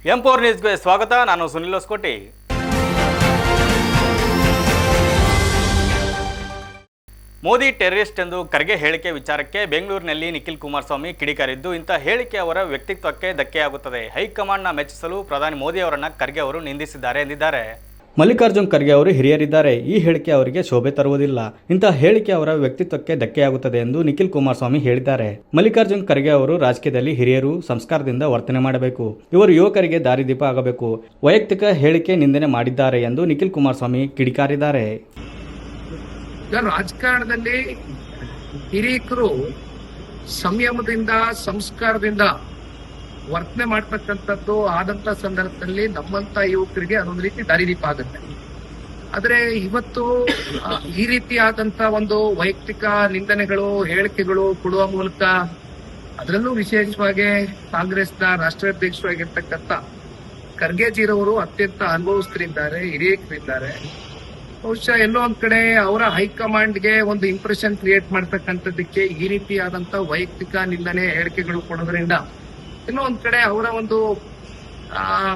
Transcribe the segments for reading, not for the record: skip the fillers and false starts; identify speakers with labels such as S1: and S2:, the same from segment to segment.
S1: ಎಂ4 ನ್ಯೂಸ್ಗೆ ಸ್ವಾಗತ. ನಾನು ಸುನಿಲ್ ಹೊಸಕೋಟೆ. ಮೋದಿ ಟೆರರಿಸ್ಟ್ ಎಂದು ಖರ್ಗೆ ಹೇಳಿಕೆ ವಿಚಾರಕ್ಕೆ ಬೆಂಗಳೂರಿನಲ್ಲಿ ನಿಖಿಲ್ ಕುಮಾರಸ್ವಾಮಿ ಕಿಡಿಕಾರಿದ್ದು, ಇಂಥ ಹೇಳಿಕೆ ಅವರ ವ್ಯಕ್ತಿತ್ವಕ್ಕೆ ಧಕ್ಕೆಯಾಗುತ್ತದೆ. ಹೈಕಮಾಂಡ್ನ ಮೆಚ್ಚಿಸಲು ಪ್ರಧಾನಿ ಮೋದಿ ಅವರನ್ನು ಖರ್ಗೆ ಅವರು ನಿಂದಿಸಿದ್ದಾರೆ ಎಂದಿದ್ದಾರೆ. ಮಲ್ಲಿಕಾರ್ಜುನ್ ಖರ್ಗೆ ಅವರು ಹಿರಿಯರಿದ್ದಾರೆ. ಈ ಹೇಳಿಕೆ ಅವರಿಗೆ ಶೋಭೆ ತರುವುದಿಲ್ಲ. ಇಂತಹ ಹೇಳಿಕೆ ಅವರ ವ್ಯಕ್ತಿತ್ವಕ್ಕೆ ಧಕ್ಕೆಯಾಗುತ್ತದೆ ಎಂದು ನಿಖಿಲ್ ಕುಮಾರಸ್ವಾಮಿ ಹೇಳಿದ್ದಾರೆ. ಮಲ್ಲಿಕಾರ್ಜುನ್ ಖರ್ಗೆ ಅವರು ರಾಜಕೀಯದಲ್ಲಿ ಹಿರಿಯರು, ಸಂಸ್ಕಾರದಿಂದ ವರ್ತನೆ ಮಾಡಬೇಕು. ಇವರು ಯುವಕರಿಗೆ ದಾರಿದೀಪ ಆಗಬೇಕು. ವೈಯಕ್ತಿಕ ಹೇಳಿಕೆ ನಿಂದನೆ ಮಾಡಿದ್ದಾರೆ ಎಂದು ನಿಖಿಲ್ ಕುಮಾರಸ್ವಾಮಿ ಕಿಡಿಕಾರಿದ್ದಾರೆ.
S2: ರಾಜಕಾರಣದಲ್ಲಿ ಹಿರಿಯರು ಸಂಯಮದಿಂದ, ಸಂಸ್ಕಾರದಿಂದ ವರ್ತನೆ ಮಾಡ್ತಕ್ಕಂಥದ್ದು ಆದಂತ ಸಂದರ್ಭದಲ್ಲಿ ನಮ್ಮಂತ ಯುವಕರಿಗೆ ಅದೊಂದು ರೀತಿ ದಾರಿದೀಪ ಆಗುತ್ತೆ. ಆದ್ರೆ ಇವತ್ತು ಈ ರೀತಿಯಾದಂತ ಒಂದು ವೈಯಕ್ತಿಕ ನಿಂದನೆಗಳು, ಹೇಳಿಕೆಗಳು ಕೊಡುವ ಮೂಲಕ, ಅದರಲ್ಲೂ ವಿಶೇಷವಾಗಿ ಕಾಂಗ್ರೆಸ್ನ ರಾಷ್ಟ್ರಾಧ್ಯಕ್ಷರಾಗಿರ್ತಕ್ಕಂಥ ಖರ್ಗೆಜಿರವರು ಅತ್ಯಂತ ಅನುಭವಸ್ಥರಿದ್ದಾರೆ, ಹಿರಿಯರಿದ್ದಾರೆ. ಬಹುಶಃ ಎಲ್ಲೋ ಒಂದ್ ಕಡೆ ಅವರ ಹೈಕಮಾಂಡ್ಗೆ ಒಂದು ಇಂಪ್ರೆಷನ್ ಕ್ರಿಯೇಟ್ ಮಾಡ್ತಕ್ಕಂಥದ್ದಕ್ಕೆ ಈ ರೀತಿಯಾದಂತ ವೈಯಕ್ತಿಕ ನಿಂದನೆ ಹೇಳಿಕೆಗಳು ಕೊಡೋದ್ರಿಂದ ಇನ್ನೂ ಒಂದ್ ಕಡೆ ಅವರ ಒಂದು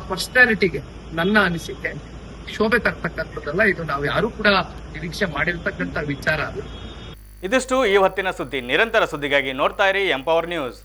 S2: ಪರ್ಸನಾಲಿಟಿಗೆ ನನ್ನ ಅನಿಸಿಕೆ ಶೋಭೆ ತರ್ತಕ್ಕಂಥದ್ದಲ್ಲ. ಇದು ನಾವು ಯಾರು ಕೂಡ ನಿರೀಕ್ಷೆ ಮಾಡಿರ್ತಕ್ಕಂಥ ವಿಚಾರ.
S1: ಇದಿಷ್ಟು ಈ ಹೊತ್ತಿನ ಸುದ್ದಿ. ನಿರಂತರ ಸುದ್ದಿಗಾಗಿ ನೋಡ್ತಾ ಇರಿ ಎಂ4 ನ್ಯೂಸ್.